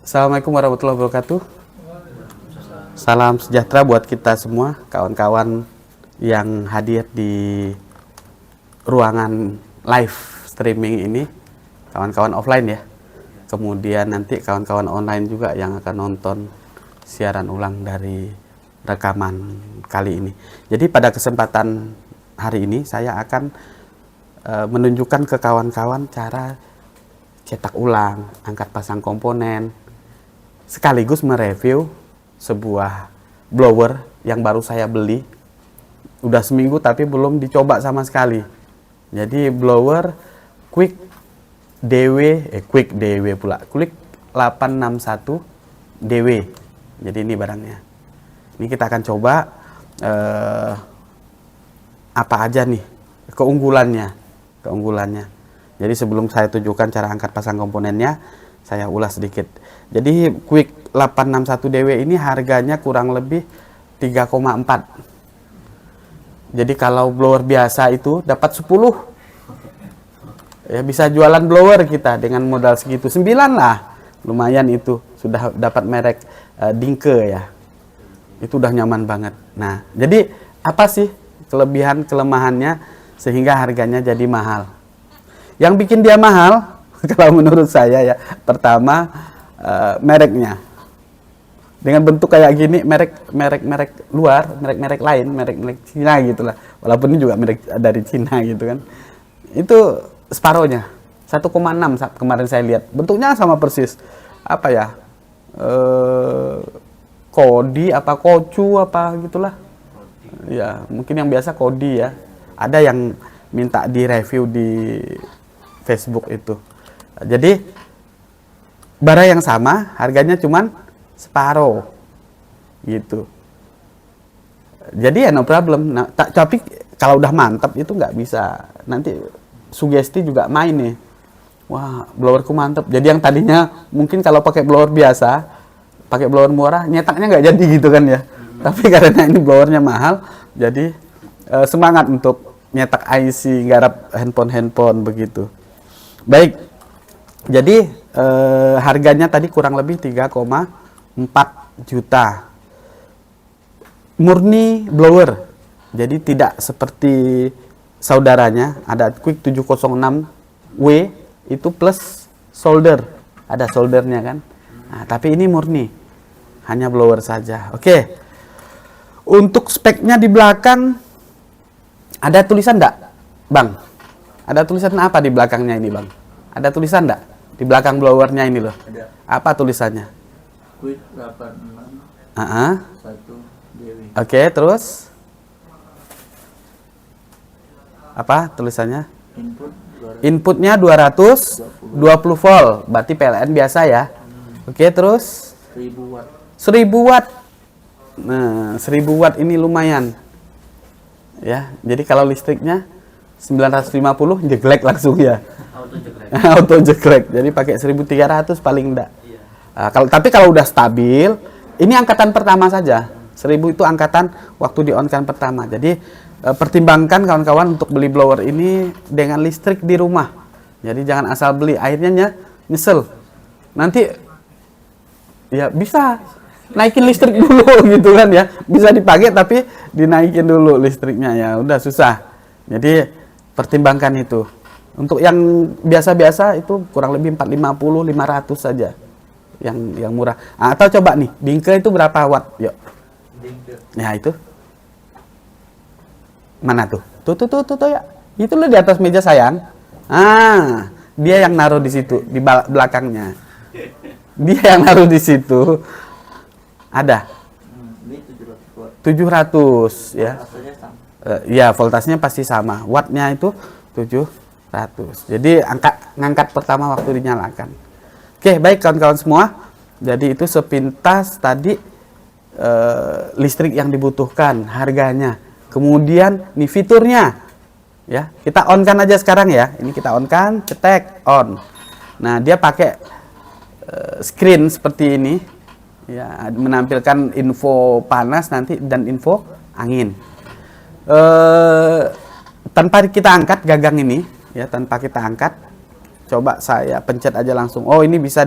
Assalamualaikum warahmatullahi wabarakatuh. Salam sejahtera buat kita semua, kawan-kawan yang hadir di ruangan live streaming ini, kawan-kawan offline ya. Kemudian nanti kawan-kawan online juga yang akan nonton siaran ulang dari rekaman kali ini. Jadi pada kesempatan hari ini saya akan menunjukkan ke kawan-kawan cara cetak ulang, angkat pasang komponen, sekaligus mereview sebuah blower yang baru saya beli. Udah seminggu tapi belum dicoba sama sekali. Jadi blower Quick Quick 861 DW. Jadi ini barangnya. Ini kita akan coba apa aja nih keunggulannya. Jadi sebelum saya tunjukkan cara angkat pasang komponennya, saya ulas sedikit. Jadi Quick 861 DW ini harganya kurang lebih 3,4. Jadi kalau blower biasa itu dapat 10. Ya bisa jualan blower kita dengan modal segitu. 9 lah. Lumayan itu. Sudah dapat merek Dinke ya. Itu udah nyaman banget. Nah, jadi apa sih kelebihan kelemahannya sehingga harganya jadi mahal? Yang bikin dia mahal, kalau menurut saya ya, pertama mereknya. Dengan bentuk kayak gini, merek luar, merek lain, merek Cina gitulah. Walaupun ini juga merek dari Cina gitu kan. Itu separohnya, 1,6 kemarin saya lihat. Bentuknya sama persis. Apa ya? Kodi apa kocu apa gitulah. Ya, mungkin yang biasa kodi ya. Ada yang minta di-review di Facebook itu. Jadi barang yang sama, harganya cuman separuh gitu. Jadi ya no problem. Nah, tapi kalau udah mantap itu nggak bisa. Nanti sugesti juga main nih. Wah, blowerku mantap. Jadi yang tadinya mungkin kalau pakai blower biasa, pakai blower murah, nyetaknya nggak jadi gitu kan ya. Tapi karena ini blowernya mahal, jadi semangat untuk nyetak IC, garap handphone begitu. Baik, jadi harganya tadi kurang lebih 3,4 juta. Murni blower, jadi tidak seperti saudaranya, ada Quick 706W itu plus solder, ada soldernya kan. Nah, tapi ini murni, hanya blower saja. Oke, untuk speknya di belakang ada tulisan enggak, Bang? Ada tulisan apa di belakangnya ini, Bang? Ada tulisan enggak? Di belakang blowernya ini loh. Ada. Apa tulisannya? Quick 86 1 DW. Oke, terus? Apa tulisannya? Inputnya 220 volt. Berarti PLN biasa ya. Oke, terus? 1000 watt. 1000 watt. Nah, 1000 watt ini lumayan. Ya, jadi kalau listriknya 950 jeglek langsung ya. Auto jeglek. Auto jeglek. Jadi pakai 1300 paling enggak. Iya. Tapi kalau udah stabil, ini angkatan pertama saja. 1000 itu angkatan waktu di-on-kan pertama. Jadi pertimbangkan kawan-kawan untuk beli blower ini dengan listrik di rumah. Jadi jangan asal beli, akhirnya nyesel. Nanti ya bisa naikin listrik dulu gitu kan ya. Bisa dipakai tapi dinaikin dulu listriknya, ya udah susah. Jadi pertimbangkan itu. Untuk yang biasa-biasa itu kurang lebih 450 500 saja. Yang murah. Atau coba nih, Dinke itu berapa watt? Yuk. Dinke. Ya itu. Mana tuh? Tuh ya. Itu loh di atas meja sayang. Dia yang naruh di situ, di belakangnya. Dia yang naruh di situ. Ada. Ini 700 watt. 700 ya. Rasanya sama. Ya, voltasenya pasti sama. Wattnya itu 700. Jadi ngangkat pertama waktu dinyalakan. Oke, baik kawan-kawan semua. Jadi itu sepintas tadi listrik yang dibutuhkan, harganya. Kemudian nih fiturnya. Ya, kita on-kan aja sekarang ya. Ini kita on-kan, cetek, on. Nah, dia pakai screen seperti ini. Ya, menampilkan info panas nanti dan info angin. Tanpa kita angkat gagang ini, ya tanpa kita angkat, coba saya pencet aja langsung. Oh, ini bisa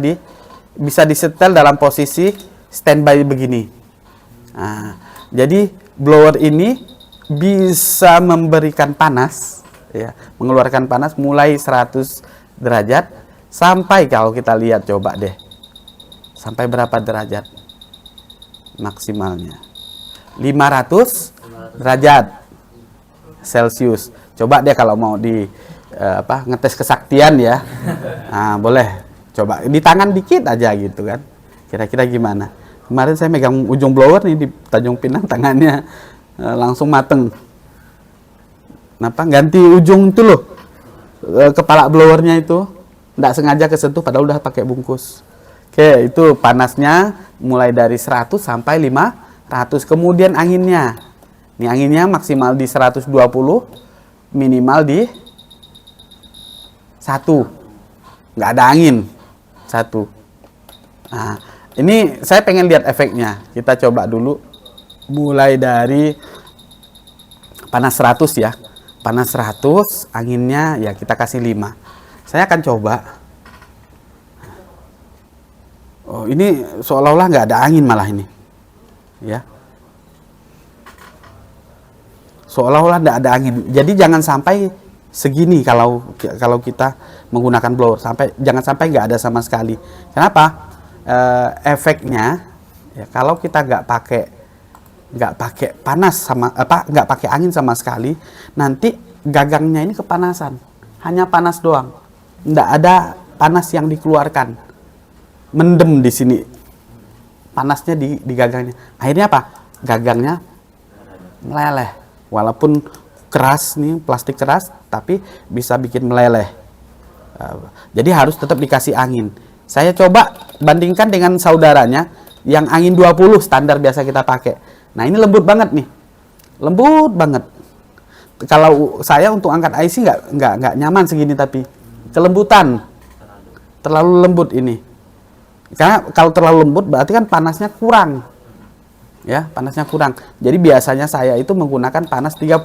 bisa disetel dalam posisi standby begini. Nah, jadi blower ini bisa memberikan panas, ya, mengeluarkan panas mulai 100 derajat sampai, kalau kita lihat coba deh, sampai berapa derajat maksimalnya? 500 derajat Celcius. Coba deh kalau mau ngetes kesaktian ya. Nah, boleh coba di tangan dikit aja gitu kan. Kira-kira gimana? Kemarin saya megang ujung blower nih di Tanjung Pinang, tangannya langsung mateng. Kenapa? Ganti ujung itu loh. Kepala blowernya itu nggak sengaja kesentuh padahal udah pakai bungkus. Oke, itu panasnya mulai dari 100 sampai 500. Kemudian anginnya. Ini anginnya maksimal di 120, minimal di 1. Nggak ada angin. 1. Nah, ini saya pengen lihat efeknya. Kita coba dulu. Mulai dari panas 100 ya. Panas 100, anginnya ya kita kasih 5. Saya akan coba. Oh, ini seolah-olah nggak ada angin malah ini. Ya. Seolah-olah tidak ada angin. Jadi jangan sampai segini kalau kita menggunakan blower, jangan sampai nggak ada sama sekali. Kenapa? Efeknya ya, kalau kita nggak pakai panas nggak pakai angin sama sekali, nanti gagangnya ini kepanasan, hanya panas doang, nggak ada panas yang dikeluarkan, mendem di sini, panasnya di gagangnya. Akhirnya apa? Gagangnya meleleh. Walaupun keras nih, plastik keras, tapi bisa bikin meleleh. Jadi harus tetap dikasih angin. Saya coba bandingkan dengan saudaranya yang angin 20 standar biasa kita pakai. Nah, ini lembut banget nih. Lembut banget. Kalau saya untuk angkat IC nggak nyaman segini, tapi kelembutan. Terlalu lembut ini. Karena kalau terlalu lembut berarti kan panasnya kurang. Ya, panasnya kurang. Jadi biasanya saya itu menggunakan panas 30.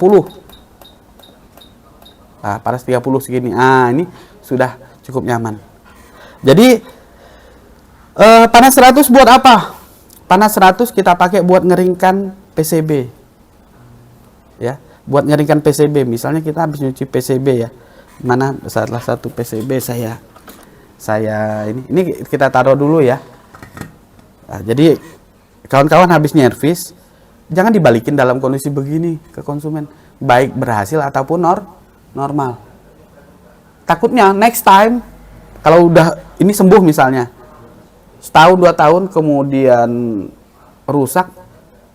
Nah, panas 30 segini. Ah, ini sudah cukup nyaman. Jadi panas 100 buat apa? Panas 100 kita pakai buat ngeringkan PCB. Ya, buat ngeringkan PCB. Misalnya kita habis nyuci PCB ya. Mana salah satu PCB saya ini kita taruh dulu ya. Nah, jadi kawan-kawan habis nyervis, jangan dibalikin dalam kondisi begini ke konsumen, baik berhasil ataupun normal. Takutnya next time kalau udah ini sembuh misalnya, setahun 2 tahun kemudian rusak,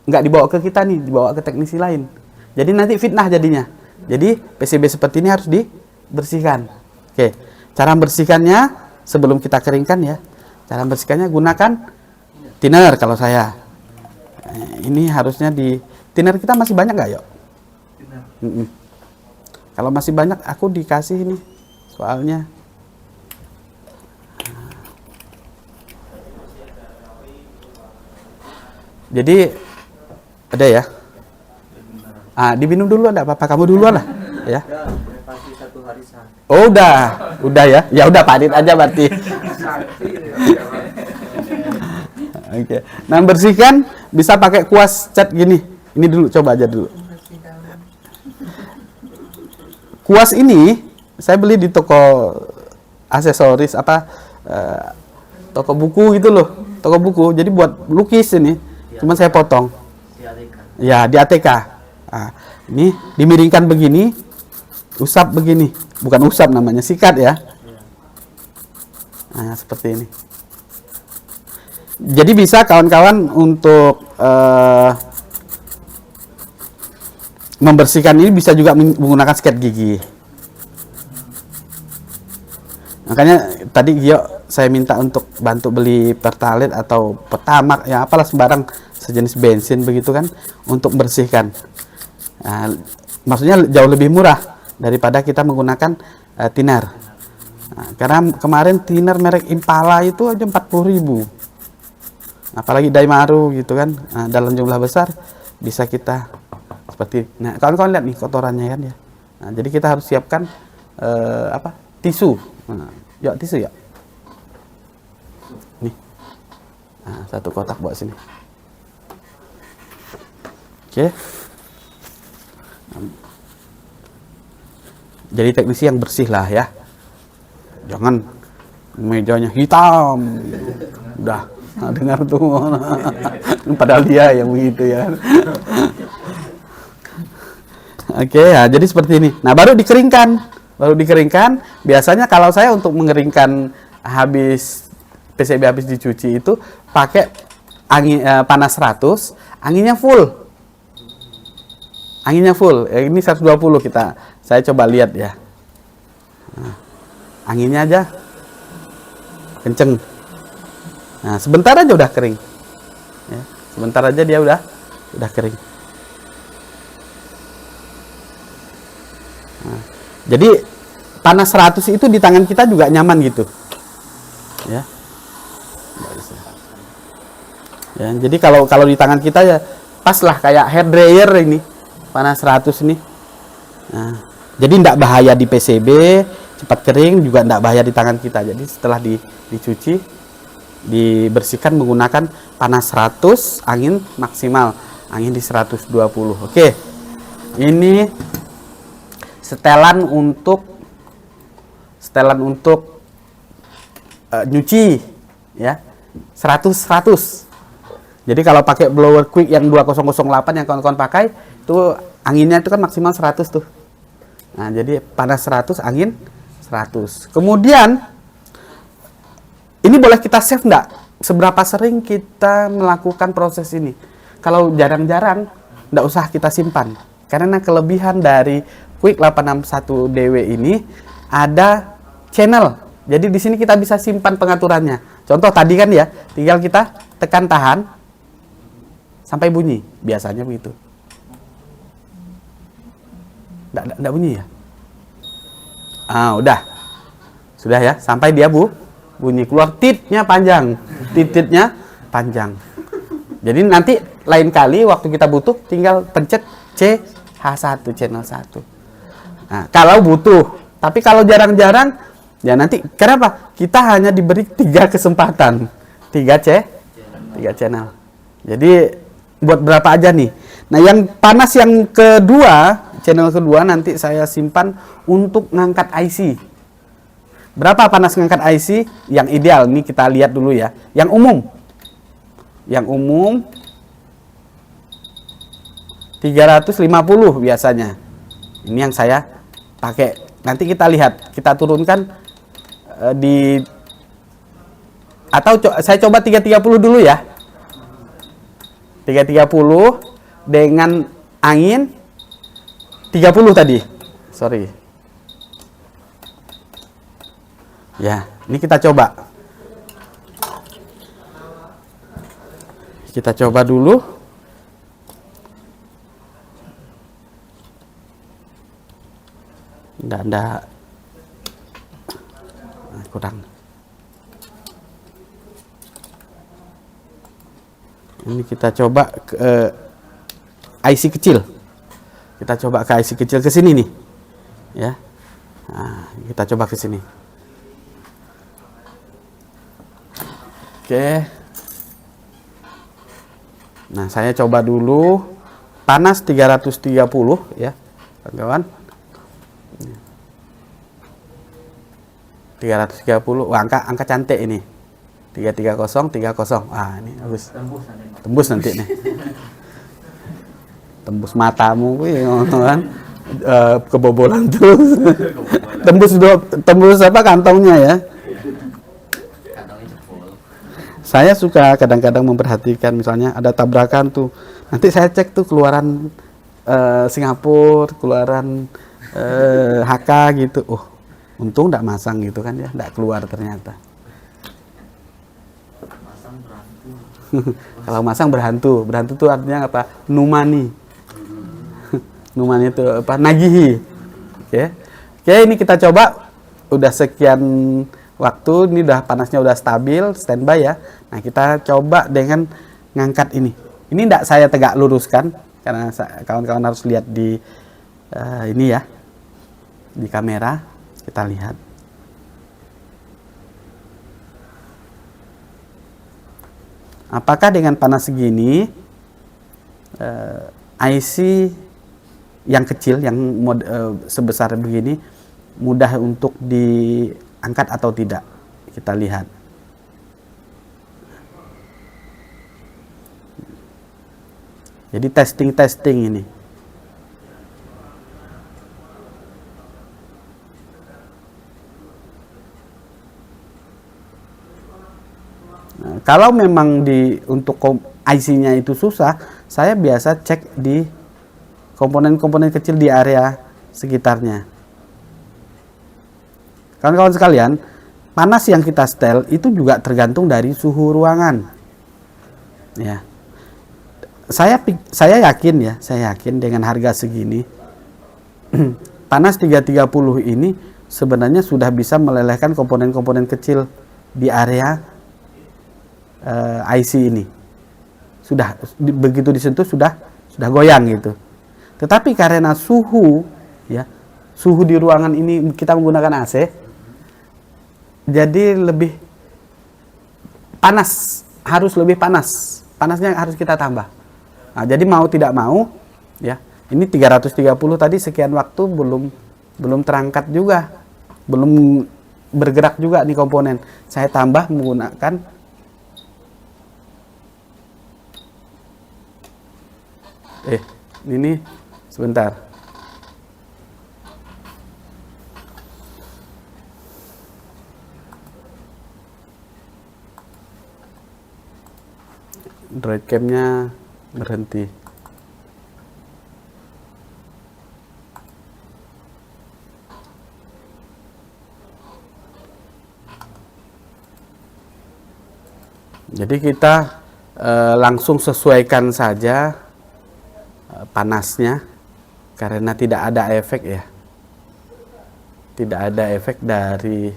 nggak dibawa ke kita nih, dibawa ke teknisi lain. Jadi nanti fitnah jadinya. Jadi PCB seperti ini harus dibersihkan. Oke, cara bersihkannya sebelum kita keringkan ya. Cara bersihkannya gunakan thinner kalau saya. Ini harusnya di thinner kita masih banyak nggak, yuk? Kalau masih banyak aku dikasih ini soalnya. Jadi ada ya. Diminum dulu, ada apa-apa, kamu duluan lah ya. Oh, udah ya. Ya udah Pak Adit aja berarti. Oke. Nah, bersihkan bisa pakai kuas cat gini. Ini dulu, coba aja dulu. Kuas ini saya beli di toko aksesoris toko buku gitu loh. Toko buku. Jadi buat lukis ini. Cuman saya potong. Ya, di ATK. Nah, ini dimiringkan begini. Usap begini. Bukan usap namanya, sikat ya. Nah, seperti ini. Jadi bisa kawan-kawan untuk membersihkan ini bisa juga menggunakan sikat gigi. Makanya tadi Gio saya minta untuk bantu beli Pertalite atau Pertamax ya, apalah sembarang sejenis bensin begitu kan, untuk membersihkan. Nah, maksudnya jauh lebih murah daripada kita menggunakan thinner. Nah, karena kemarin thinner merek Impala itu aja 40.000. Apalagi Daimaru gitu kan, dalam jumlah besar bisa kita seperti. Nah, kawan-kawan lihat nih kotorannya kan ya. Nah, jadi kita harus siapkan tisu. Nah, yuk tisu ya. Nih. Nah, satu kotak bawa sini. Oke. Jadi teknisi yang bersih lah ya. Jangan mejanya hitam. Udah, nah, dengar tuh. Padahal dia yang begitu ya. Oke, ya, jadi seperti ini. Nah, baru dikeringkan. Baru dikeringkan. Biasanya kalau saya untuk mengeringkan habis PCB habis dicuci itu pakai angin panas 100, anginnya full. Anginnya full. Ini 120 kita. Saya coba lihat ya. Nah, anginnya aja kenceng. Nah, sebentar aja udah kering. Ya, sebentar aja dia udah kering. Nah, jadi panas 100 itu di tangan kita juga nyaman gitu. Ya. Ya, jadi kalau di tangan kita ya pas lah kayak hair dryer ini. Panas 100 nih. Nah, jadi tidak bahaya di PCB, cepat kering, juga tidak bahaya di tangan kita. Jadi setelah dicuci, dibersihkan menggunakan panas 100, angin maksimal, angin di 120. Oke, ini setelan untuk nyuci, ya, 100. Jadi kalau pakai blower quick yang 2008 yang kawan-kawan pakai, itu anginnya itu kan maksimal 100 tuh. Nah, jadi panas 100, angin 100. Kemudian ini boleh kita save enggak? Seberapa sering kita melakukan proses ini? Kalau jarang-jarang, enggak usah kita simpan. Karena kelebihan dari Quick 861 DW ini ada channel. Jadi di sini kita bisa simpan pengaturannya. Contoh tadi kan ya, tinggal kita tekan tahan sampai bunyi, biasanya begitu. Nggak bunyi ya? Ah, udah. Sudah ya, sampai dia bunyi. Keluar titnya panjang. Titnya panjang. Jadi nanti lain kali waktu kita butuh, tinggal pencet CH1, channel 1. Nah, kalau butuh. Tapi kalau jarang-jarang, ya nanti, kenapa? Kita hanya diberi 3 kesempatan. 3 channel. Jadi buat berapa aja nih. Nah, yang panas yang kedua, channel kedua nanti saya simpan untuk ngangkat IC. Berapa panas ngangkat IC? Yang ideal nih kita lihat dulu ya. Yang umum 350 biasanya. Ini yang saya pakai. Nanti kita lihat, kita turunkan saya coba 330 dulu ya. 330 dengan angin 30 tadi. Sorry. Ya, ini kita coba. Kita coba dulu. Enggak. Kurang. Ini kita coba ke IC kecil. Kita coba ke IC kecil ke sini nih. Ya. Nah, kita coba ke sini. Oke. Nah, saya coba dulu panas 330 ya, kawan-kawan. 330. Wah, angka cantik ini. 330. Ah, ini bagus. Tembus nanti nih. Tembus matamu kan. Kebobolan terus. tembus apa kantongnya ya. Saya suka kadang-kadang memperhatikan, misalnya ada tabrakan tuh. Nanti saya cek tuh keluaran Singapura, keluaran HK gitu. Oh, untung enggak masang gitu kan ya, enggak keluar ternyata. Kalau masang berhantu. Berhantu itu artinya apa? Numani. Numani itu apa? Nagihi. Oke, ini kita coba. Udah sekian waktu, ini udah panasnya udah stabil, standby ya. Nah, kita coba dengan ngangkat ini. Ini enggak saya tegak luruskan karena kawan-kawan harus lihat di ini ya. Di kamera kita lihat. apakah dengan panas segini IC yang kecil, yang sebesar begini mudah untuk diangkat atau tidak. Kita lihat. Jadi testing ini. Nah, kalau memang untuk IC-nya itu susah, saya biasa cek di komponen-komponen kecil di area sekitarnya. Kawan-kawan sekalian, panas yang kita setel itu juga tergantung dari suhu ruangan. Ya. Saya yakin dengan harga segini panas 330 ini sebenarnya sudah bisa melelehkan komponen-komponen kecil di area IC ini. Sudah begitu disentuh sudah goyang gitu. Tetapi karena suhu di ruangan ini kita menggunakan AC, jadi lebih panas, harus lebih panas. Panasnya harus kita tambah. Nah, jadi mau tidak mau ya, ini 330 tadi sekian waktu belum terangkat juga. Belum bergerak juga nih komponen. Saya tambah menggunakan ini sebentar. Droid cam-nya berhenti. Jadi kita langsung sesuaikan saja panasnya karena tidak ada efek ya. Tidak ada efek dari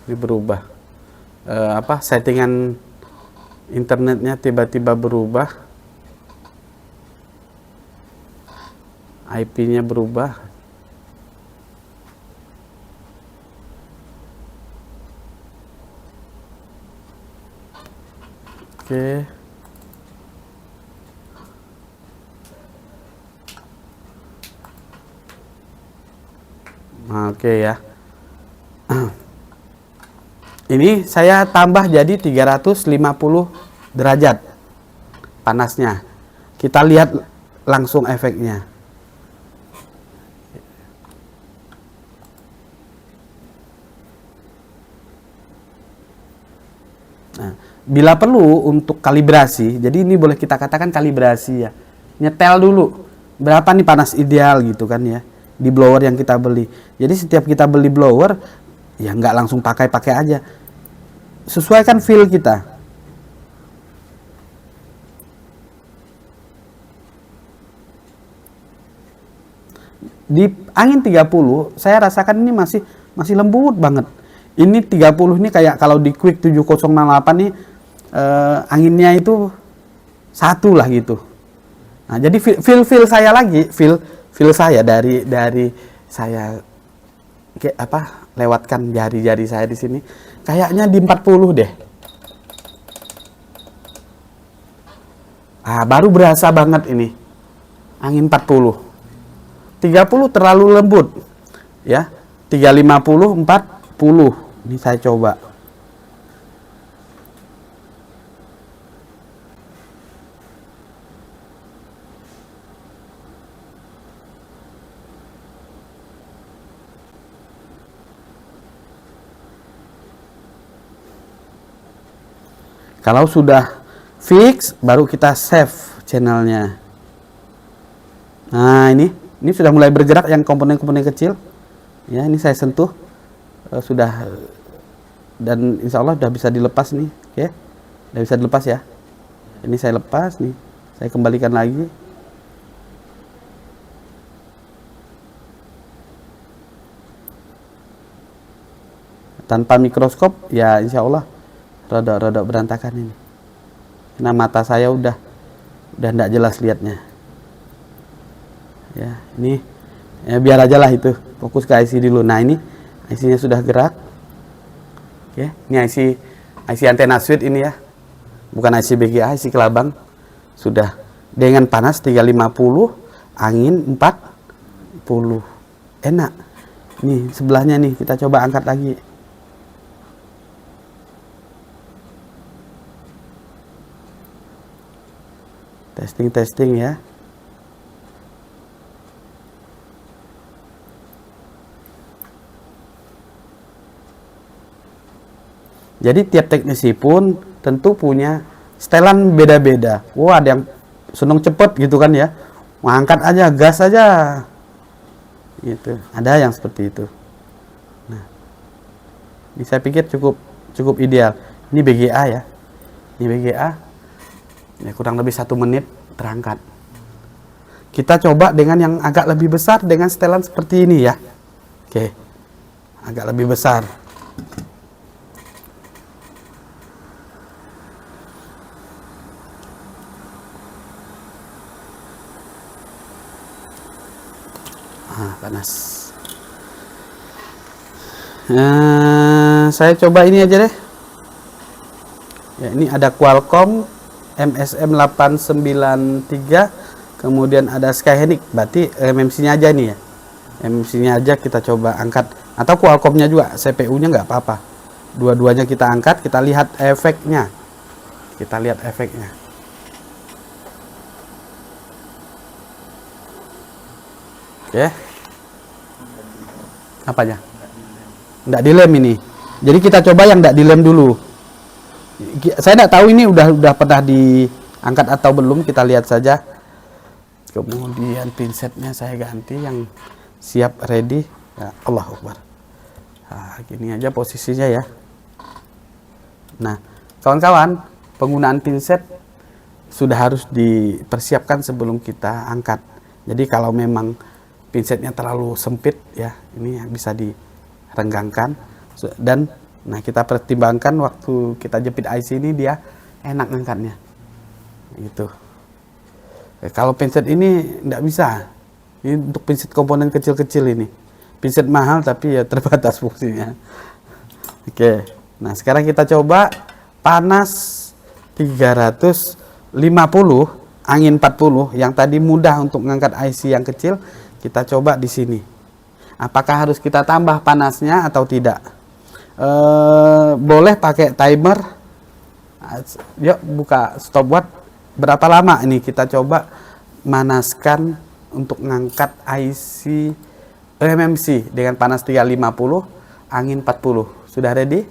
ini berubah. Settingan internetnya tiba-tiba berubah. IP-nya berubah. Oke. Oke ya. Ini saya tambah jadi 350 derajat panasnya. Kita lihat langsung efeknya. Nah, bila perlu untuk kalibrasi, jadi ini boleh kita katakan kalibrasi ya. Nyetel dulu berapa nih panas ideal gitu kan ya di blower yang kita beli. Jadi setiap kita beli blower ya nggak langsung pakai aja. Sesuaikan feel kita. Di angin 30 saya rasakan ini masih lembut banget. Ini 30 ini kayak kalau di Quick 7008 nih anginnya itu satu lah gitu. Nah, jadi feel saya lagi, feel saya dari saya lewatkan jari-jari saya di sini kayaknya di 40 deh. Baru berasa banget ini angin 40. 30 terlalu lembut ya. 350 40. Ini saya coba. Kalau sudah fix, baru kita save channelnya. Nah, ini sudah mulai bergerak yang komponen-komponen kecil. Ya, ini saya sentuh sudah, dan insya Allah sudah bisa dilepas nih. Oke, sudah bisa dilepas ya. Ini saya lepas nih, saya kembalikan lagi. Tanpa mikroskop, ya insya Allah rodok berantakan ini. Nah, mata saya udah tidak jelas lihatnya. Ya, ini Ya biar aja lah itu. Fokus ke IC dulu. Nah ini IC-nya sudah gerak. Oke, ini IC antena switch ini ya. Bukan IC BGA, IC kelabang. Sudah dengan panas 350, angin 40. Enak. Nih sebelahnya nih, kita coba angkat lagi. Testing ya. Jadi tiap teknisi pun tentu punya setelan beda-beda. Wah, ada yang seneng cepet gitu kan ya. Ngangkat aja, gas aja. Gitu. Ada yang seperti itu. Nah, ini saya pikir cukup ideal. Ini BGA ya. Ini BGA. Ya, kurang lebih 1 menit terangkat. Kita coba dengan yang agak lebih besar dengan setelan seperti ini ya. Oke. Agak lebih besar. Panas. Saya coba ini aja deh. Ya, ini ada Qualcomm MSM 893, kemudian ada Skyhenic. Berarti MMC-nya aja nih ya. MMC-nya aja kita coba angkat, atau Qualcomm-nya juga, CPU-nya nggak apa-apa. Dua-duanya kita angkat, kita lihat efeknya. Oke. Apanya? Nggak dilem ini. Jadi kita coba yang nggak dilem dulu. Saya nggak tahu ini udah pernah diangkat atau belum. Kita lihat saja. Kemudian pinsetnya saya ganti yang siap ready. Ya, Allahu Akbar. Nah, gini aja posisinya ya. Nah, kawan-kawan, penggunaan pinset sudah harus dipersiapkan sebelum kita angkat. Jadi kalau memang pinsetnya terlalu sempit ya, ini bisa direnggangkan. Dan nah kita pertimbangkan waktu kita jepit IC ini dia enak ngangkatnya gitu. Kalau pinset ini enggak bisa. Ini untuk pinset komponen kecil-kecil ini. Pinset mahal tapi ya terbatas fungsinya. Oke. Nah, sekarang kita coba panas 350, angin 40. Yang tadi mudah untuk mengangkat IC yang kecil, kita coba di sini. Apakah harus kita tambah panasnya atau tidak? Boleh pakai timer. Yuk buka stopwatch. Berapa lama ini kita coba manaskan untuk mengangkat IC MMC dengan panas 350, angin 40. Sudah ready?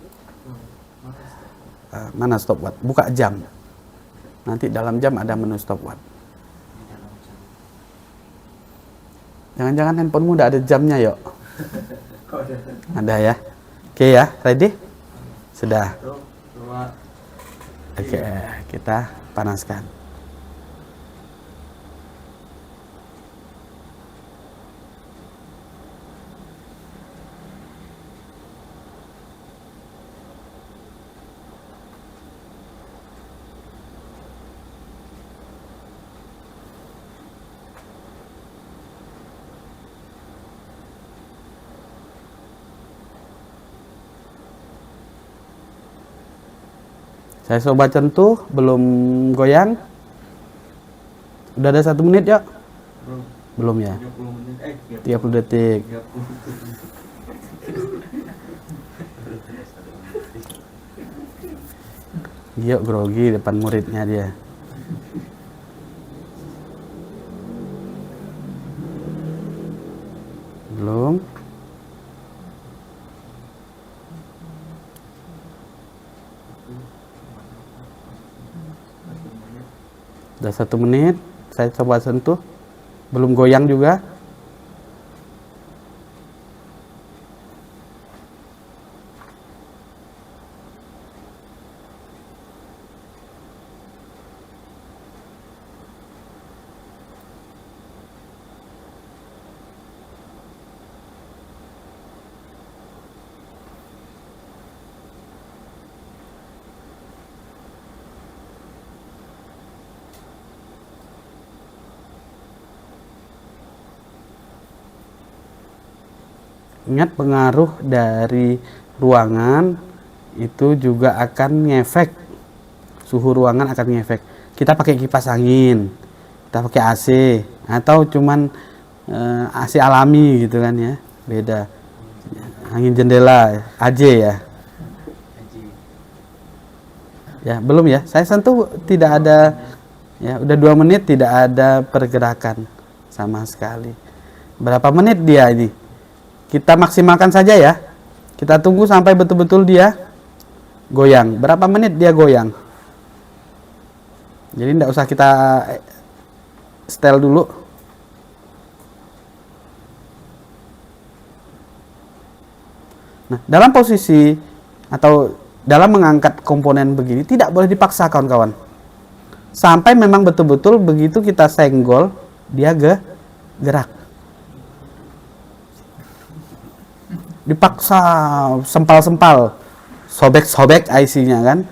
Mana stopwatch? Buka jam. Nanti dalam jam ada menu stopwatch. Jangan-jangan handphonemu udah ada jamnya, yuk. Ada ya. Oke ya, ready? Sudah. Oke, kita panaskan. Saya coba sentuh, belum goyang. Udah ada 1 menit ya? Belum ya? 30 menit, 30 detik. 30. Yuk grogi depan muridnya dia. Belum. Udah 1 menit, saya coba sentuh, belum goyang juga. Ingat, pengaruh dari ruangan itu juga akan ngefek, suhu ruangan akan ngefek. Kita pakai kipas angin, kita pakai AC, atau cuman AC alami gitu kan ya, beda. Angin jendela AJ ya. Ya belum ya, saya sentuh tidak ada ya, udah 2 menit tidak ada pergerakan sama sekali. Berapa menit dia ini? Kita maksimalkan saja ya. Kita tunggu sampai betul-betul dia goyang. Berapa menit dia goyang? Jadi tidak usah kita setel dulu. Nah, dalam posisi atau dalam mengangkat komponen begini tidak boleh dipaksa kawan-kawan. Sampai memang betul-betul begitu kita senggol dia gerak. Dipaksa sempal-sempal, sobek-sobek IC-nya kan,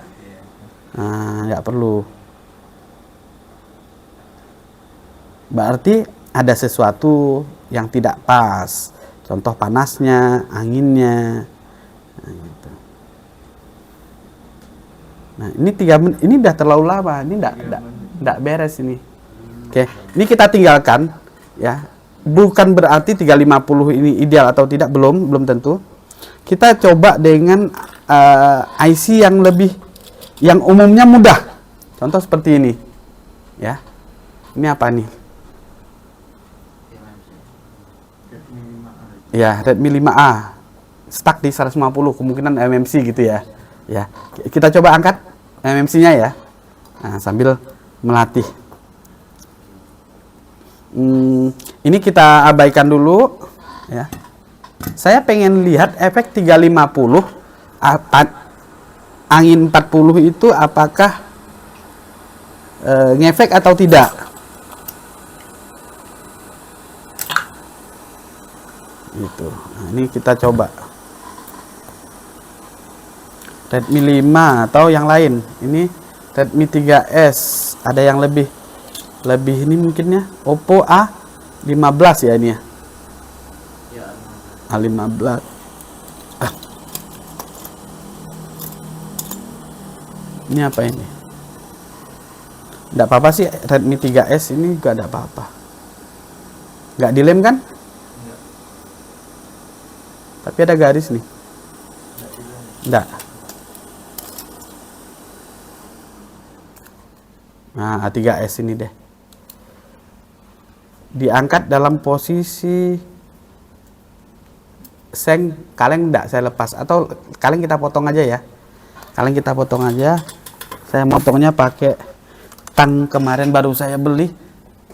nah nggak perlu. Berarti ada sesuatu yang tidak pas, contoh panasnya, anginnya, nah, gitu. Nah ini 3 menit, ini udah terlalu lama, ini nggak beres ini. Oke, ini kita tinggalkan ya. Bukan berarti 350 ini ideal atau tidak, belum tentu. Kita coba dengan IC yang lebih, yang umumnya mudah. Contoh seperti ini. Ya. Ini apa nih? Ya, Redmi 5A. Stuck di 150, kemungkinan MMC gitu ya. Ya. Kita coba angkat MMC-nya ya. Nah, sambil melatih. Ini kita abaikan dulu ya. Saya pengen lihat efek 350 angin 40 itu apakah ngefek atau tidak. Gitu. Nah, ini kita coba Redmi 5 atau yang lain. Ini Redmi 3S, ada yang lebih ini mungkin ya, Oppo A15 ya ini ya. A15. Ini apa ini? Enggak apa-apa sih, Redmi 3S ini enggak ada apa-apa. Enggak dilem kan? Tapi ada garis nih. Enggak. Nah, A3S ini deh. Diangkat dalam posisi seng, kaleng enggak saya lepas, atau kaleng kita potong aja ya. Kaleng kita potong aja. Saya motongnya pakai tang kemarin baru saya beli.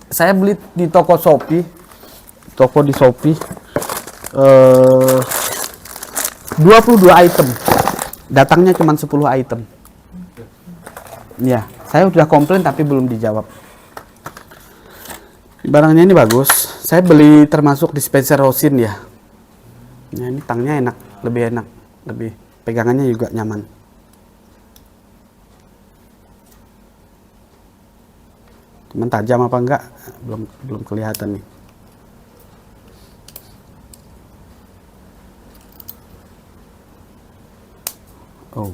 Saya beli di toko Shopee. Toko di Shopee. 22 item. Datangnya cuma 10 item. Ya, saya udah komplain tapi belum dijawab. Barangnya ini bagus. Saya beli termasuk dispenser rosin ya. Nah, ini tangnya enak, lebih pegangannya juga nyaman. Cuman tajam apa enggak belum kelihatan nih. Oh.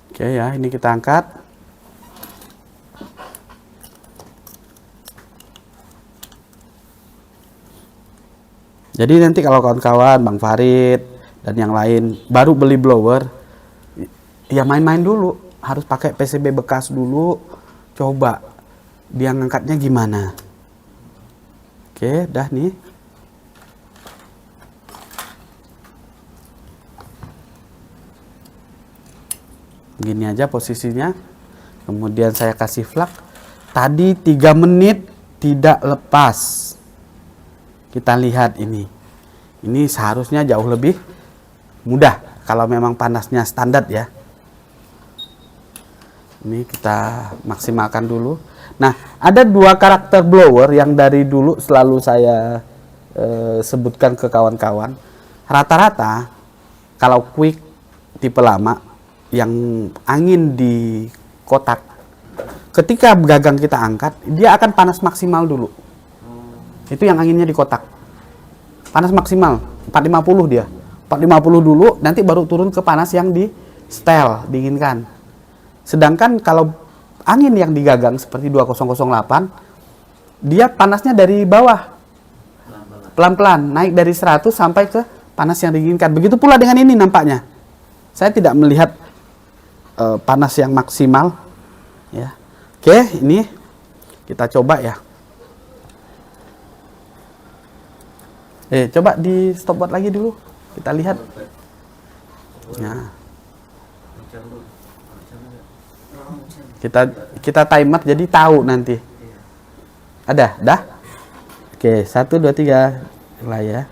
Oke ya, ini kita angkat. Jadi nanti kalau kawan-kawan, Bang Farid dan yang lain baru beli blower, ya main-main dulu, harus pakai PCB bekas dulu, coba dia ngangkatnya gimana. Oke, dah nih. Gini aja posisinya. Kemudian saya kasih flak. Tadi 3 menit tidak lepas. Kita lihat ini. Ini seharusnya jauh lebih mudah kalau memang panasnya standar ya. Ini kita maksimalkan dulu. Nah, ada 2 karakter blower yang dari dulu selalu saya sebutkan ke kawan-kawan, rata-rata kalau quick tipe lama yang angin di kotak, ketika gagang kita angkat, dia akan panas maksimal dulu. Itu yang anginnya di kotak. Panas maksimal 450 dia. 450 dulu, nanti baru turun ke panas yang di setel, dinginkan. Sedangkan kalau angin yang digagang seperti 2008, dia panasnya dari bawah. Pelan-pelan, naik dari 100 sampai ke panas yang diinginkan. Begitu pula dengan ini nampaknya. Saya tidak melihat panas yang maksimal. Ya. Oke, ini kita coba ya. Coba di stopwatch lagi dulu. Kita lihat. Nah. Kita timer jadi tahu nanti. Ada? Dah? Oke, 1, 2, 3. Lah ya.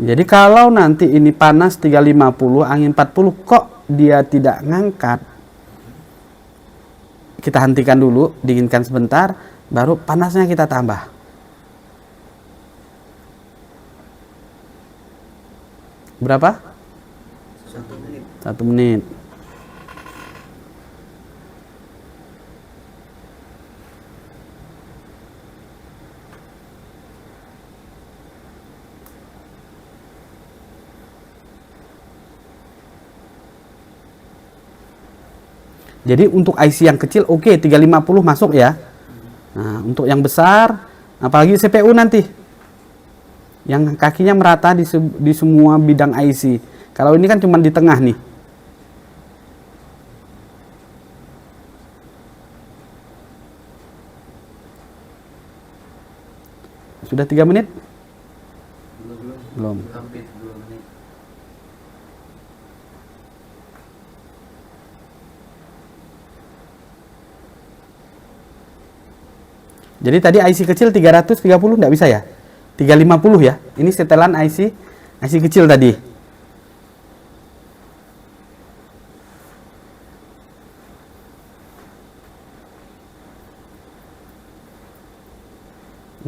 Jadi kalau nanti ini panas 350, angin 40, kok dia tidak ngangkat, kita hentikan dulu, dinginkan sebentar, baru panasnya kita tambah. Berapa? 1 menit. Jadi untuk IC yang kecil oke, 350 masuk ya. Nah, untuk yang besar, apalagi CPU nanti, yang kakinya merata di semua bidang IC. Kalau ini kan cuma di tengah nih. Sudah 3 menit? Belum. Hampir 2 menit. Jadi tadi IC kecil 330 enggak bisa ya? 350 ya. Ini setelan IC kecil tadi.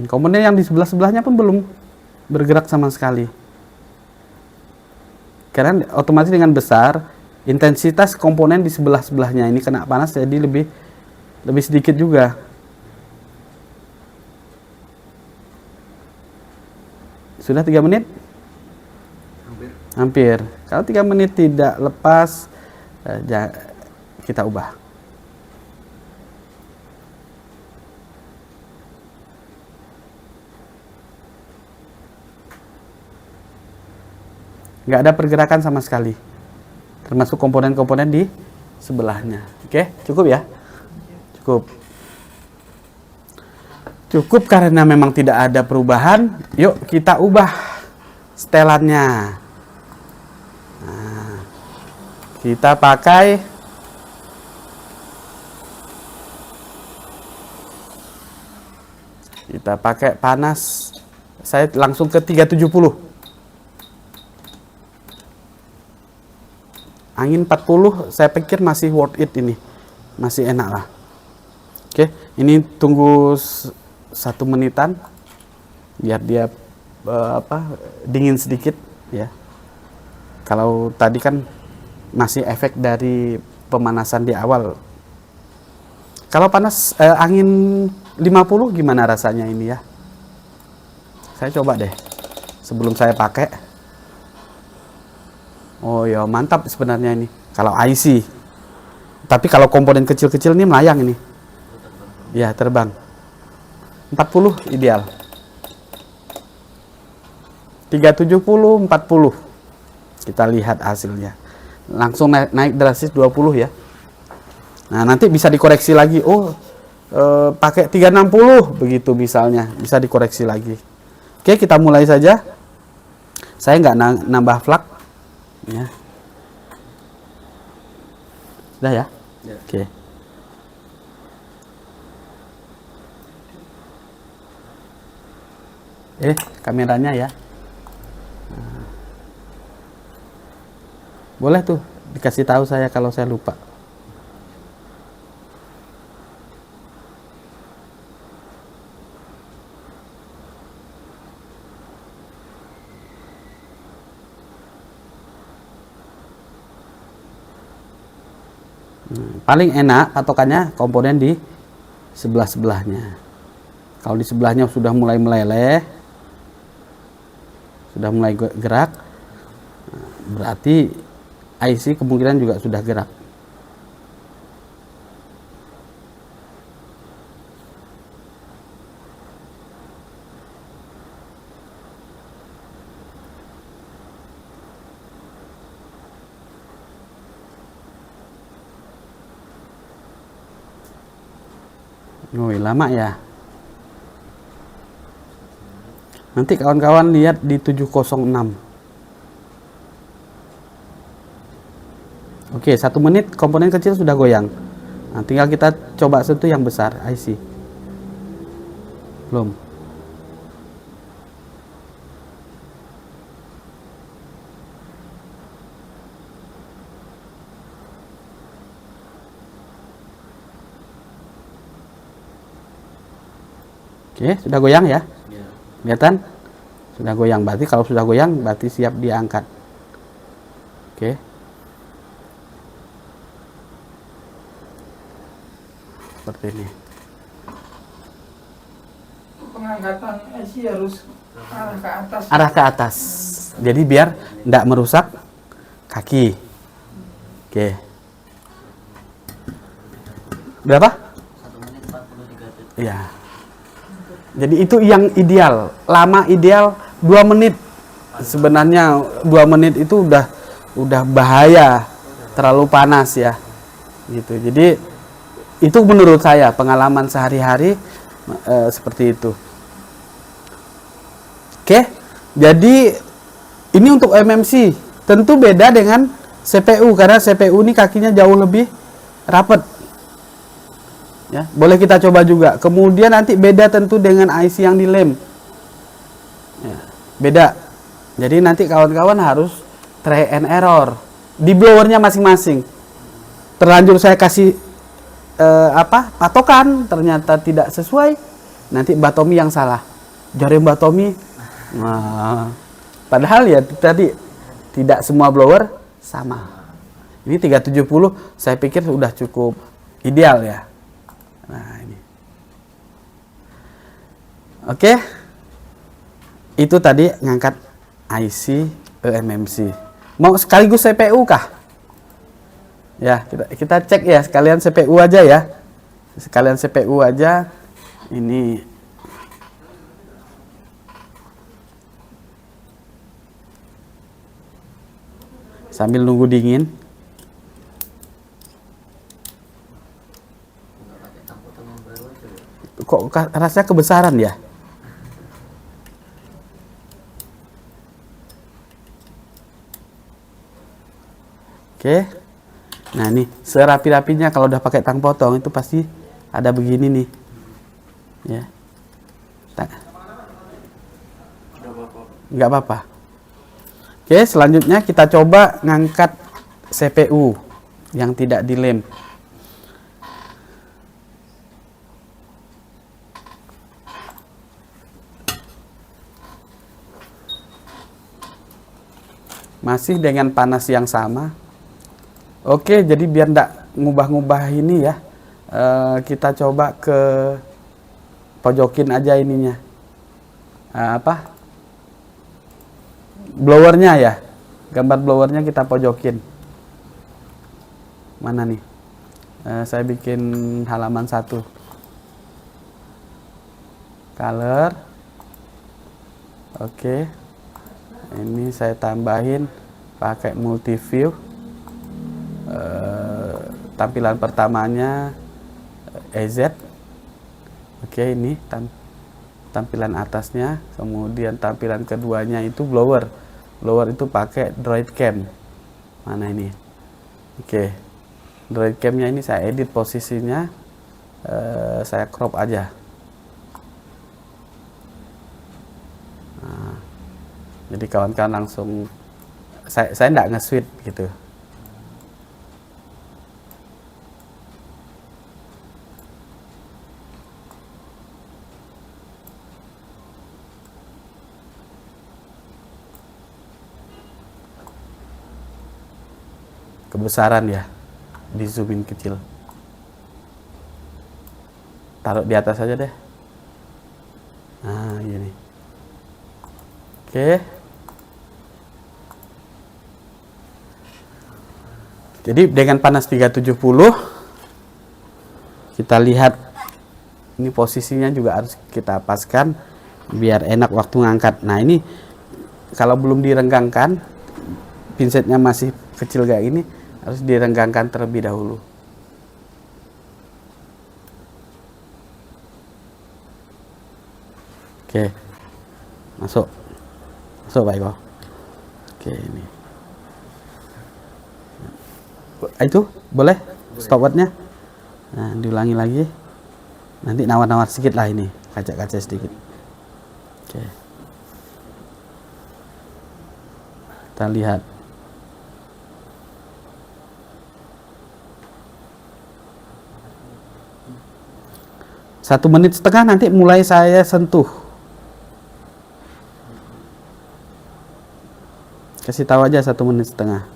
Komponen yang di sebelah-sebelahnya pun belum bergerak sama sekali. Karena otomatis dengan besar, intensitas komponen di sebelah-sebelahnya ini kena panas jadi lebih sedikit juga. Sudah 3 menit? Hampir. Kalau 3 menit tidak lepas, kita ubah. Nggak ada pergerakan sama sekali. Termasuk komponen-komponen di sebelahnya. Oke, cukup ya? Cukup. Cukup karena memang tidak ada perubahan. Yuk kita ubah setelannya. Nah, kita pakai panas. Saya langsung ke 370. Angin 40 saya pikir masih worth it ini. Masih enak lah. Oke, ini tunggu 1 menitan biar dia dingin sedikit ya. Kalau tadi kan masih efek dari pemanasan di awal. Kalau panas angin 50 gimana rasanya ini ya? Saya coba deh sebelum saya pakai. Oh ya mantap sebenarnya ini kalau IC. Tapi kalau komponen kecil-kecil ini melayang ini. Ya terbang. 40 ideal. 370, 40. Kita lihat hasilnya. Langsung naik drastis 20 ya. Nah, nanti bisa dikoreksi lagi. Oh, pakai 360 begitu misalnya. Bisa dikoreksi lagi. Oke, kita mulai saja. Saya nggak nambah flak. Ya. Sudah ya? Ya. Oke. Kameranya ya. Boleh tuh dikasih tahu saya kalau saya lupa. Paling enak patokannya komponen di sebelah-sebelahnya. Kalau di sebelahnya sudah mulai meleleh, sudah mulai gerak, berarti IC kemungkinan juga sudah gerak. Wih, lama ya. Nanti kawan-kawan lihat di 706. Oke, 1 menit komponen kecil sudah goyang. Nah, tinggal kita coba sentuh yang besar, IC. Belum. Oke, sudah goyang ya? Ya. Kelihatan? Sudah goyang. Berarti kalau sudah goyang, berarti siap diangkat. Oke. Seperti ini. Pengangkatan IC harus arah ke atas. Arah ke atas. Jadi biar tidak merusak kaki. Oke. Berapa? 1 menit 43 detik. Iya. Jadi itu yang ideal. Lama ideal 2 menit. Sebenarnya 2 menit itu udah bahaya. Terlalu panas ya. Gitu. Jadi itu menurut saya pengalaman sehari-hari seperti itu. Oke. Jadi ini untuk MMC. Tentu beda dengan CPU karena CPU ini kakinya jauh lebih rapat. Ya, boleh kita coba juga. Kemudian nanti beda tentu dengan IC yang dilem. Ya, beda. Jadi nanti kawan-kawan harus try and error di blowernya masing-masing. Terlanjur saya kasih patokan ternyata tidak sesuai. Nanti Mbak Tommy yang salah. Jari Mbak Tommy. Nah, padahal ya tadi tidak semua blower sama. Ini 370 saya pikir sudah cukup ideal ya. Nah, ini. Oke. Itu tadi ngangkat IC eMMC. Mau sekaligus CPU kah? Ya, kita cek ya, sekalian CPU aja ya. Sekalian CPU aja. Ini sambil nunggu dingin. Kok rasanya kebesaran ya? Oke. Nah, nih serapi-rapinya kalau udah pakai tang potong itu pasti ada begini nih. Ya. Nggak apa-apa. Oke, selanjutnya kita coba ngangkat CPU yang tidak dilem. Masih dengan panas yang sama. Oke, jadi biar enggak ngubah-ngubah ini ya, kita coba ke pojokin aja ininya. Blowernya ya, gambar blowernya kita pojokin. Mana nih? Saya bikin halaman 1. Color. Oke. Ini saya tambahin pakai multi view. Tampilan pertamanya EZ. Oke, ini tampilan atasnya. Kemudian tampilan keduanya itu blower. Blower itu pakai Droid Cam. Mana ini? Oke, Droid Cam-nya ini saya edit posisinya. Saya crop aja. Nah, jadi kawan-kawan langsung, saya enggak nge-switch gitu. Kebesaran ya, di zoomin kecil. Taruh di atas aja deh. Nah, gini. Oke. Jadi dengan panas 370 kita lihat ini posisinya juga harus kita paskan biar enak waktu ngangkat. Nah, ini kalau belum direnggangkan, pinsetnya masih kecil kayak ini, harus direnggangkan terlebih dahulu. Oke, masuk Pak Eko. Oke, ini itu boleh stopwatchnya. Nah, diulangi lagi, nanti nawar-nawar sedikit lah, ini kaca-kaca sedikit. Oke, kita lihat. 1,5 menit nanti mulai saya sentuh. Kasih tahu aja 1,5 menit. Nah,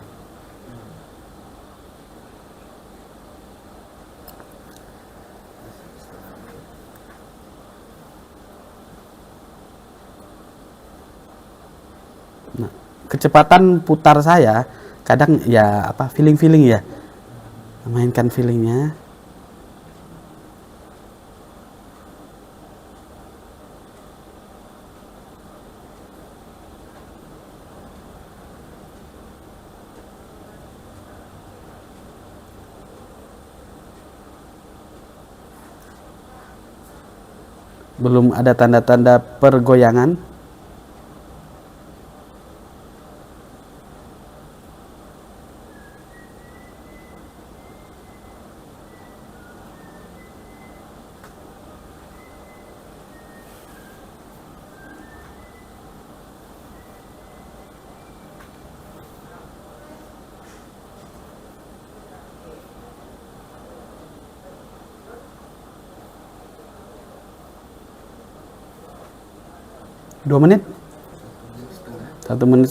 kecepatan putar saya kadang ya feeling ya, mainkan feelingnya. Belum ada tanda-tanda pergoyangan. Dua menit? 1,5 menit.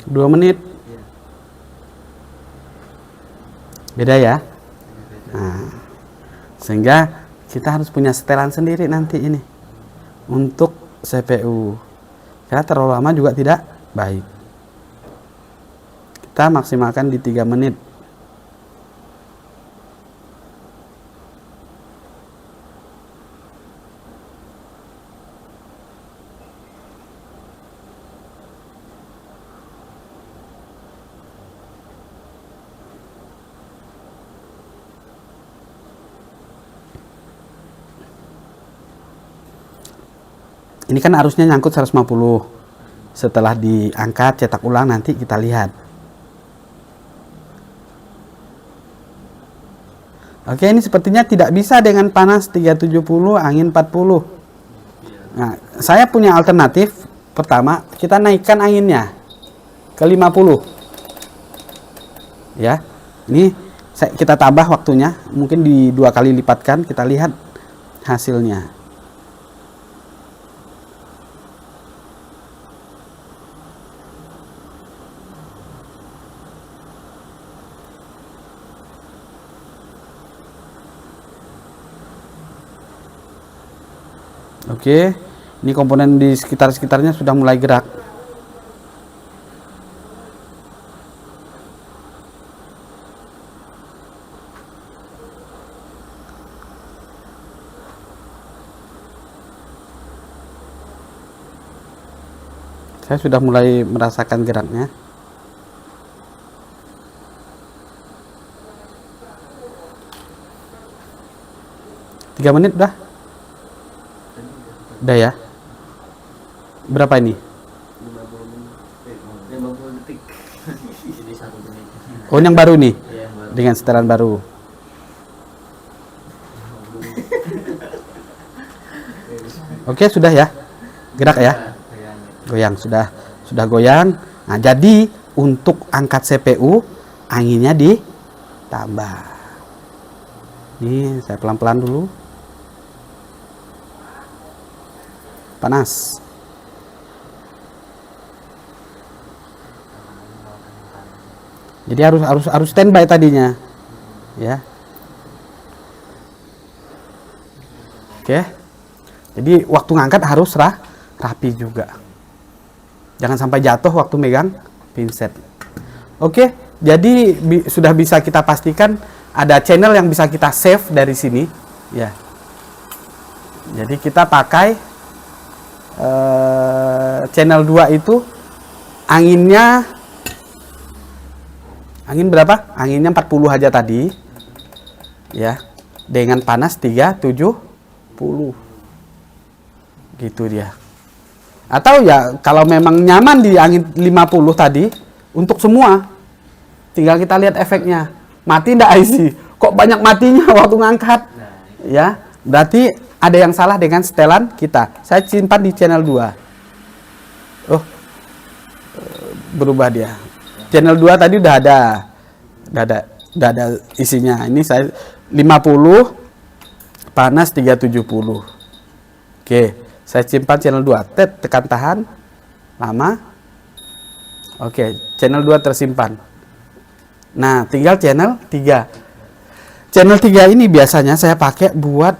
Dua menit. Beda ya. Nah, sehingga kita harus punya setelan sendiri nanti ini untuk CPU. Karena terlalu lama juga tidak baik. Kita maksimalkan di 3 menit. Ini kan arusnya nyangkut 150. Setelah diangkat, cetak ulang, nanti kita lihat. Oke, ini sepertinya tidak bisa dengan panas 370, angin 40. Nah, saya punya alternatif. Pertama, kita naikkan anginnya ke 50. Ya, ini kita tambah waktunya. Mungkin di 2 kali lipatkan, kita lihat hasilnya. Oke, ini komponen di sekitarnya sudah mulai gerak. Saya sudah mulai merasakan geraknya. Tiga menit udah? Udah ya? Berapa ini? 50 detik. Jadi 1 menit. Oh, ini yang baru nih? Iya, yang baru. Dengan setelan baru. Oke, sudah ya? Gerak ya? Goyang, sudah goyang. Nah, jadi untuk angkat CPU anginnya ditambah. Nih, saya pelan-pelan dulu. Panas. Jadi harus standby tadinya. Ya. Oke. Jadi waktu ngangkat harus rapi juga. Jangan sampai jatuh waktu megang pinset. Oke, jadi sudah bisa kita pastikan ada channel yang bisa kita save dari sini, ya. Jadi kita pakai channel 2 itu angin berapa? Anginnya 40 aja tadi, ya. Dengan panas 370, gitu dia. Atau ya kalau memang nyaman di angin 50 tadi untuk semua, tinggal kita lihat efeknya. Mati enggak IC? Kok banyak matinya waktu ngangkat? Ya, berarti ada yang salah dengan setelan kita. Saya simpan di channel 2. Oh, berubah dia. Channel 2 tadi udah ada isinya. Ini saya 50 panas 370. Oke. Saya simpan channel 2, tekan tahan, lama. Oke, channel 2 tersimpan. Nah, tinggal channel 3. Channel 3 ini biasanya saya pakai buat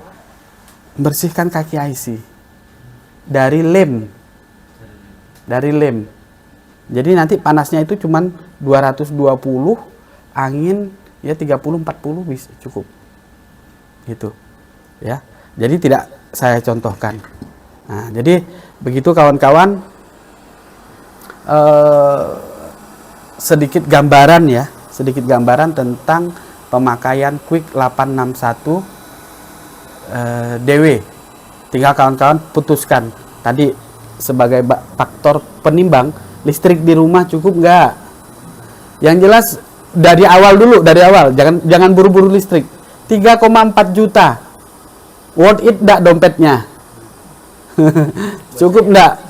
bersihkan kaki IC. Dari lem. Jadi nanti panasnya itu cuman 220, angin ya 30-40 bisa cukup. Gitu. Ya. Jadi tidak saya contohkan. Nah, jadi begitu kawan-kawan, sedikit gambaran tentang pemakaian Quick 861 DW. Tinggal kawan-kawan putuskan. Tadi sebagai faktor penimbang, listrik di rumah cukup nggak? Yang jelas dari awal, jangan buru-buru listrik. 3,4 juta. Worth it nggak dompetnya? Cukup enggak?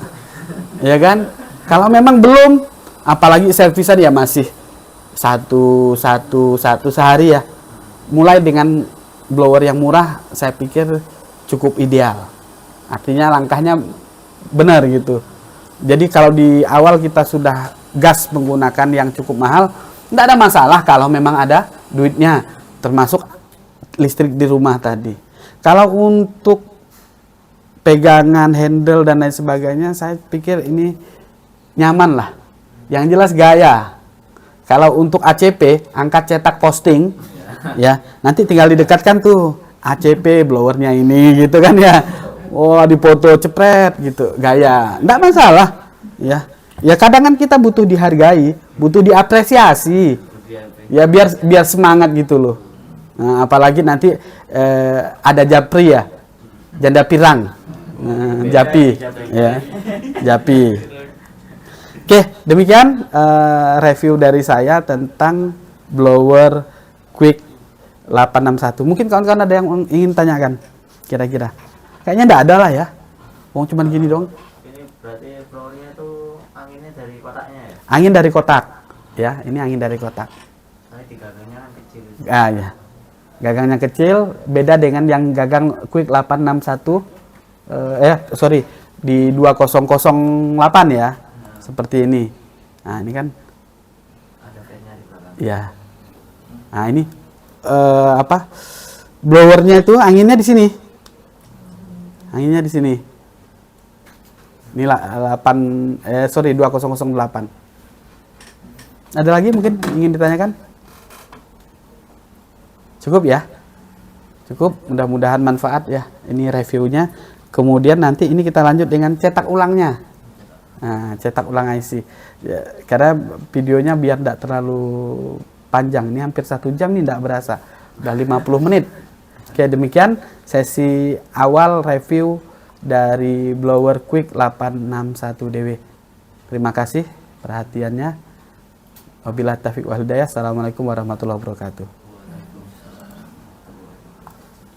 Ya kan? Kalau memang belum, apalagi servisan ya masih satu sehari ya. Mulai dengan blower yang murah, saya pikir cukup ideal. Artinya langkahnya benar gitu. Jadi kalau di awal kita sudah gas menggunakan yang cukup mahal, enggak ada masalah kalau memang ada duitnya, termasuk listrik di rumah tadi. Kalau untuk pegangan, handle, dan lain sebagainya, saya pikir ini nyaman lah. Yang jelas gaya. Kalau untuk ACP, angkat cetak posting, ya, nanti tinggal didekatkan tuh ACP blowernya ini, gitu kan ya. Oh, dipoto cepret gitu, gaya. Nggak masalah, ya. Ya kadang kan kita butuh dihargai, butuh diapresiasi. Ya biar semangat gitu loh. Nah, apalagi nanti ada japri ya, janda pirang. Japi, ya, Japi. Oke, demikian review dari saya tentang blower Quick 861. Mungkin kawan-kawan ada yang ingin tanyakan, kira-kira? Kayaknya enggak ada lah ya. Wong cuman gini dong. Ini berarti blowernya itu anginnya dari kotaknya ya? Angin dari kotak, ya. Ini angin dari kotak. Tapi di gagangnya kan kecil. Ah ya, gagangnya kecil, beda dengan yang gagang Quick 861. Di 2008 ya, seperti ini. Nah, ini kan Ada fan-nya di belakang. ya. Nah, ini blowernya itu anginnya di sini. Anginnya di sini. Ini 2008. Ada lagi mungkin ingin ditanyakan? Cukup ya? Cukup, mudah-mudahan manfaat ya. Ini reviewnya. Kemudian nanti ini kita lanjut dengan cetak ulangnya. Nah, cetak ulang IC. Ya, karena videonya biar tidak terlalu panjang. Ini hampir 1 jam nih, tidak berasa. Udah 50 menit. Oke, demikian sesi awal review dari blower Quick 861DW. Terima kasih perhatiannya. Wabillahi taufiq wal hidayah. Assalamualaikum warahmatullahi wabarakatuh.